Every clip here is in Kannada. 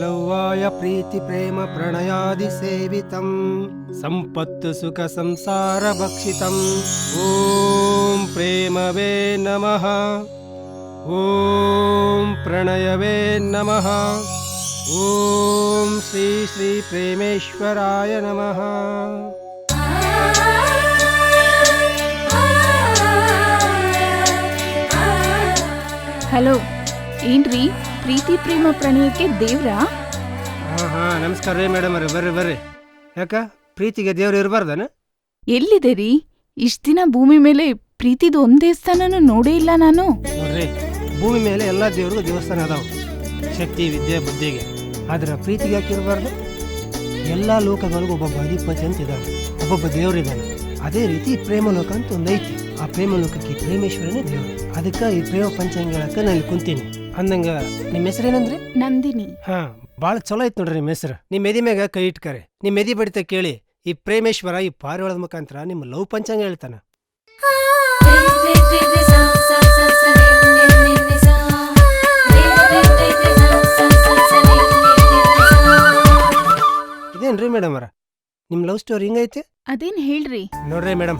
ಲವ್ವಾಯ ಪ್ರೀತಿ ಪ್ರೇಮ ಪ್ರಣಯಾದಿ ಸೇವಿತಂ ಸಂಪತ್ತು ಸುಖ ಸಂಸಾರ ಭಕ್ಷಿತಂ ಓಂ ಪ್ರೇಮವೇ ನಮಃ ಓಂ ಪ್ರಣಯವೇ ನಮಃ ಓಂ ಶ್ರೀ ಶ್ರೀ ಪ್ರೇಮೇಶ್ವರಾಯ ನಮಃ. ಹಲೋ, ಏನ್ರಿ ಪ್ರೀತಿ ಪ್ರೇಮ ಪ್ರಣಯಕ್ಕೆ ದೇವ್ರಾ? ಹಾ ನಮಸ್ಕಾರ ರೀ ಮೇಡಮ್ ಅವ್ರೆ, ಬರ್ರಿ ಬರ್ರಿ. ಯಾಕ ಪ್ರೀತಿಗೆ ದೇವ್ರು ಇರಬಾರ್ದನ? ಎಲ್ಲಿದೆ ರೀ? ಇಷ್ಟ ದಿನ ಭೂಮಿ ಮೇಲೆ ಪ್ರೀತಿದು ಒಂದ್ ದೇವಸ್ಥಾನನೂ ನೋಡೇ ಇಲ್ಲ ನಾನು. ನೋಡ್ರಿ, ಭೂಮಿ ಮೇಲೆ ಎಲ್ಲ ದೇವ್ರಿಗೂ ದೇವಸ್ಥಾನ ಅದಾವ, ಶಕ್ತಿ ವಿದ್ಯೆ ಬುದ್ಧಿಗೆ. ಆದ್ರೆ ಪ್ರೀತಿಗೆ ಯಾಕೆ ಇರಬಾರ್ದು? ಎಲ್ಲ ಲೋಕಗಳಿಗೂ ಒಬ್ಬೊಬ್ಬ ಅಧಿಪತಿ ಅಂತ ಇದ್ದಾನೆ, ಒಬ್ಬೊಬ್ಬ ದೇವ್ರಿದ್ದಾನೆ. ಅದೇ ರೀತಿ ಪ್ರೇಮ ಲೋಕ ಅಂತ ಒಂದು ಐತಿ. ಆ ಪ್ರೇಮ ಲೋಕಕ್ಕೆ ಪ್ರೇಮೇಶ್ವರನೇ ದೇವ್ರು. ಅದಕ್ಕೆ ಈ ಪ್ರೇಮ ಪಂಚಾಂಗ ಹೇಳಕ್ಕೆ ನಾನು ಕುಂತೀನಿ. ಅಂದಂಗ ನಿಮ್ಮ ಹೆಸರೇನಂದ್ರಿ? ನಂದಿನಿ. ಹಾ, ಭಾಳ ಚಲೋ ಐತ್ ನೋಡ್ರಿ ನಿಮ್ಮ ಹೆಸರು. ನಿಮ್ಮ ಎದಿ ಮ್ಯಾಗ ಕೈ ಇಟ್ಕರೆ, ನಿಮ್ಮ ಎದಿ ಬಡಿತ ಕೇಳಿ ಈ ಪ್ರೇಮೇಶ್ವರ ಈ ಪಾರಿವಾಳದ ಮುಖಾಂತರ ನಿಮ್ಮ ಲವ್ ಪಂಚಾಂಗ ಹೇಳ್ತಾನ. ಇದೇನ್ರಿ ಮೇಡಮ್ ಅವರ ನಿಮ್ ಲವ್ ಸ್ಟೋರಿ ಹಿಂಗೈತಿ? ಅದೇನ್ ಹೇಳ್ರಿ. ನೋಡ್ರಿ ಮೇಡಮ್,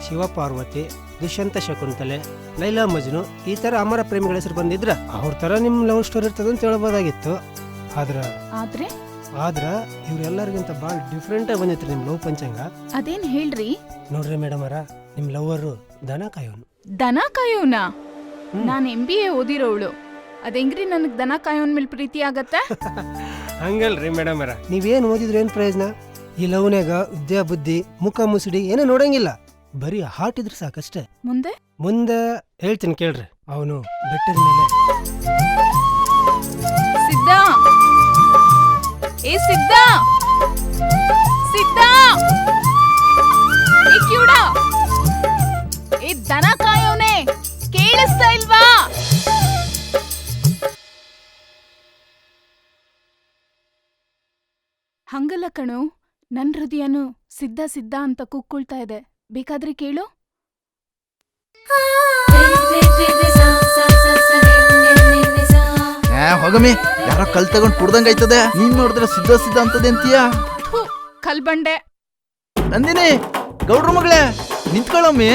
ಶಿವ ಪಾರ್ವತಿ, ದುಷ್ಯಂತ ಶಕುಂತಲೆ, ಲೈಲಾ ಮಜ್ನು ಈ ತರ ಅಮರ ಪ್ರೇಮಿಗಳ ಹೆಸರು ಬಂದಿದ್ರ ಅವ್ರ ತರ ನಿಮ್ ಲವ್ ಸ್ಟೋರಿ ಇರ್ತದಂತ ಹೇಳ್ಬೋದಾಗಿತ್ತು. ಆದ್ರ ಇವ್ರೆಲ್ಲರಿಗಿಂತ ಬಾಳ ಡಿಫ್ರೆಂಟ್ ಆಗಿ ಬಂದೈತ್ರಿ ನಿಮ್ ಲವ್ ಪಂಚಾಂಗ. ಅದೇನ್ ಹೇಳ್ರಿ. ನೋಡ್ರಿ ಮೇಡಮ್ ಅವರ ನಿಮ್ ಲವ್ವರು ದನ ಕಾಯೋನು. ದನ ಕಾಯೋನಾ? ನಾನ್ MBA ಓದಿರೋಳು, ಅದೇಂಗ್ರಿ ನನಗ್ ದನ ಕಾಯೋನ್ ಮೇಲೆ ಪ್ರೀತಿ ಆಗತ್ತ? ಹಂಗಲ್ರಿ ಮೇಡಮ್ ಅವರ, ನೀವೇನ್ ಓದಿದ್ರೆ ಏನ್ ಪ್ರಯೋಜನ? ಈ ಲವ್ನ್ಯಾಗ ವಿದ್ಯಾ ಬುದ್ಧಿ ಮುಖ ಮುಸುಡಿ ಏನೋ ನೋಡಂಗಿಲ್ಲ, ಬರೀ ಹಾರ್ಟ್ ಇದ್ರೆ ಸಾಕಷ್ಟೇ. ಮುಂದೆ ಹೇಳ್ತೀನಿ ಕೇಳ್ರಿ. ಅವನು ಬೆಟ್ಟದ ಮೇಲೆ ಸಿದ್ಧ, ಏ ಸಿದ್ಧ, ಸಿದ್ಧ, ಏ ಕ್ಯೂಡ, ಏ ದನ ಕಾಯೋನೆ, ಕೇಳಿಸ್ತಾ ಇಲ್ವಾ? ಹಂಗಲ್ಲ ಕಣೋ, ನನ್ ಹೃದಯನು ಸಿದ್ಧ ಸಿದ್ಧ ಅಂತ ಕೂಕ್ಕೊಳ್ತಾ ಇದೆ, ಬೇಕಾದ್ರೆ ಕೇಳು. ಹೋಗಮ್ಮಿ, ಯಾರೋ ಕಲ್ ತಗೊಂಡ್ ಕುಡ್ದಂಗ ಆಯ್ತದೆ. ನೀನ್ ನೋಡಿದ್ರೆ ಸಿದ್ಧ ಸಿದ್ಧ ಅಂತದೆ ಅಂತೀಯ? ಕಲ್ಬಂಡೆ. ನಂದಿನಿ, ಗೌಡ್ರ ಮಗಳೇ ನಿಂತ್ಕೊಳ್ಳಮ್ಮಿ.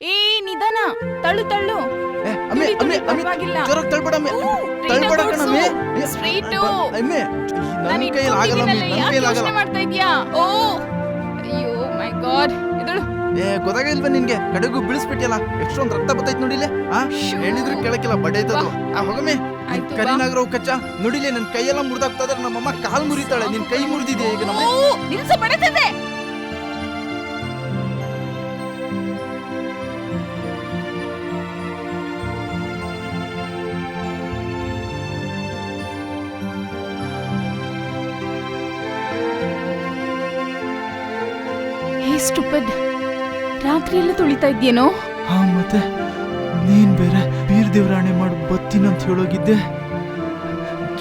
ಏ ನಿಧಾನ, ತಳ್ಳು ತಳ್ಳು. ಗೊತ್ತಾಗಿಲ್ವ ನಿನ್ಗೆ? ಕಡೆಗೂ ಬೀಳಿಸ್ಬಿಟ್ಟಿಯಲ್ಲ, ಎಷ್ಟೊಂದ್ ರಕ್ತ ಬತ್ತೈತ್ ನೋಡಿಲೆ. ಹೇಳಿದ್ರು ಕೇಳಕ್ಕಿಲ್ಲ, ಬಡ್ಡೈತದು. ಹೋಗಮ್ಮಿ, ಕರಿನಾಗ್ರವ್ ಕಚ್ಚ ನೋಡಿಲೆ, ನನ್ ಕೈಯೆಲ್ಲ ಮುರಿದಾಗ್ತದ್ರೆ ನಮ್ಮಮ್ಮ ಕಾಲ್ ಮುರಿತಾಳೆ. ನಿನ್ ಕೈ ಮುರಿದಿದೆ ಈಗ. ನಮ್ಮ ಸ್ಟುಪಿಡ್, ರಾತ್ರಿ ಎಲ್ಲ ತುಳಿತಾ ಇದ್ಯೇನೋ? ಮತ್ತೆ ನೀನ್ ಬೇರೆ ಬೀರ್ ದೇವ್ರಾಣೆ ಮಾಡು ಬತ್ತೀನಂತ ಹೇಳೋಗಿದ್ದೆ,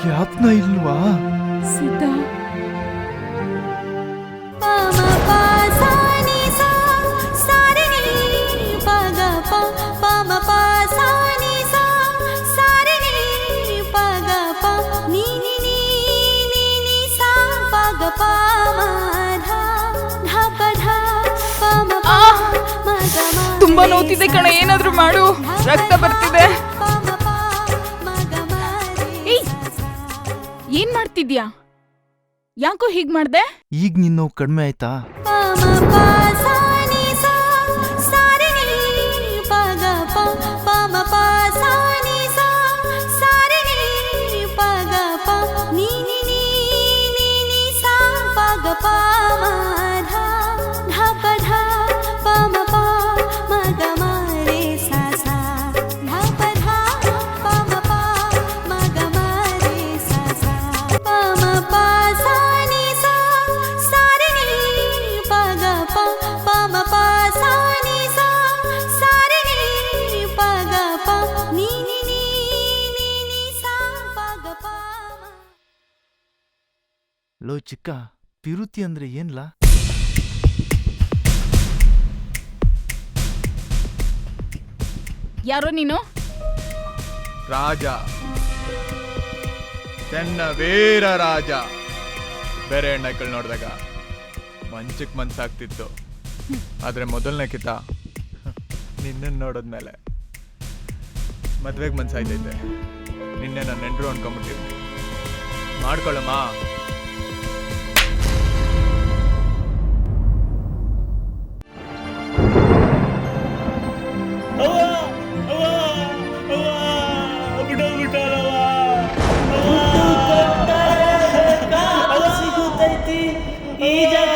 ಜ್ಞಾಪನ ಇಲ್ವಾ? ಸಿದ್ಧ, ತುಂಬಾ ನೋತಿದೆ ಕಣ, ಏನಾದ್ರೂ ಮಾಡು, ರಕ್ತ ಬರ್ತಿದೆ. ಏನ್ ಮಾಡ್ತಿದ್ಯಾ? ಯಾಕೋ ಹೀಗ್ ಮಾಡ್ದೆ? ಈಗ ನಿನ್ ನೋವು ಕಡಿಮೆ ಆಯ್ತಾ? ಲೋ ಚಿಕ್ಕ, ಪಿರುತಿ ಅಂದ್ರೆ ಏನ್ಲ? ಯಾರೋ ನೀನು? ರಾಜ ಚೆನ್ನ ವೀರ ರಾಜ. ಬೇರೆ ಹೆಣ್ಣೈಕಳು ನೋಡಿದಾಗ ಮಂಚಕ್ಕೆ ಮನ್ಸಾಗ್ತಿತ್ತು, ಆದ್ರೆ ಮೊದಲನೇ ಕಿತ ನಿನ್ನನ್ನು ನೋಡಿದ್ಮೇಲೆ ಮದ್ವೆಗೆ ಮನ್ಸಾಯ್ತೈತೆ. ನಿನ್ನೆ ನನ್ನ ನೆಂಟರು ಅನ್ಕೊಂಬಿಟ್ಟಿರ್ತೀನಿ. ಮಾಡ್ಕೊಳ್ಳಮ್ಮ. ಸಿಗುತ್ತೈತಿ ಈ ಜಾಗ